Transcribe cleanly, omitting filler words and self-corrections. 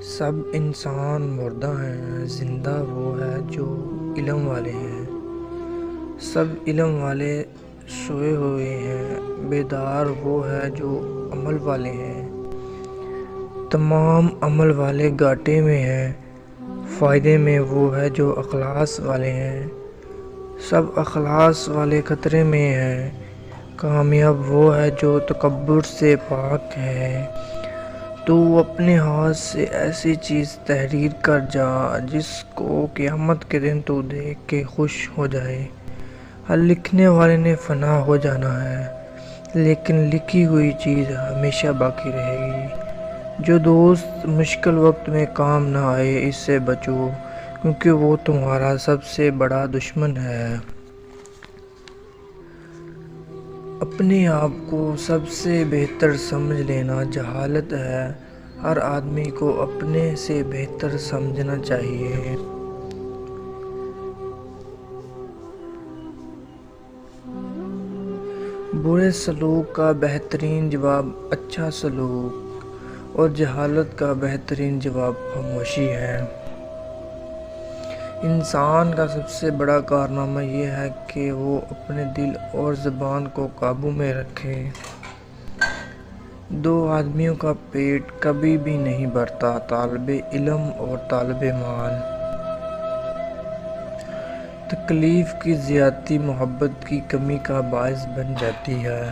سب انسان مردہ ہیں، زندہ وہ ہے جو علم والے ہیں۔ سب علم والے سوئے ہوئے ہیں، بیدار وہ ہے جو عمل والے ہیں۔ تمام عمل والے گھاٹے میں ہیں، فائدے میں وہ ہے جو اخلاص والے ہیں۔ سب اخلاص والے خطرے میں ہیں، کامیاب وہ ہے جو تکبر سے پاک ہے۔ تو اپنے ہاتھ سے ایسی چیز تحریر کر جا جس کو قیامت کے دن تو دیکھ کے خوش ہو جائے۔ ہر لکھنے والے نے فنا ہو جانا ہے، لیکن لکھی ہوئی چیز ہمیشہ باقی رہے گی۔ جو دوست مشکل وقت میں کام نہ آئے اس سے بچو، کیونکہ وہ تمہارا سب سے بڑا دشمن ہے۔ اپنے آپ کو سب سے بہتر سمجھ لینا جہالت ہے۔ ہر آدمی کو اپنے سے بہتر سمجھنا چاہیے۔ برے سلوک کا بہترین جواب اچھا سلوک، اور جہالت کا بہترین جواب خاموشی ہے۔ انسان کا سب سے بڑا کارنامہ یہ ہے کہ وہ اپنے دل اور زبان کو قابو میں رکھے۔ دو آدمیوں کا پیٹ کبھی بھی نہیں بھرتا، طالب علم اور طالب مال۔ تکلیف کی زیادتی محبت کی کمی کا باعث بن جاتی ہے۔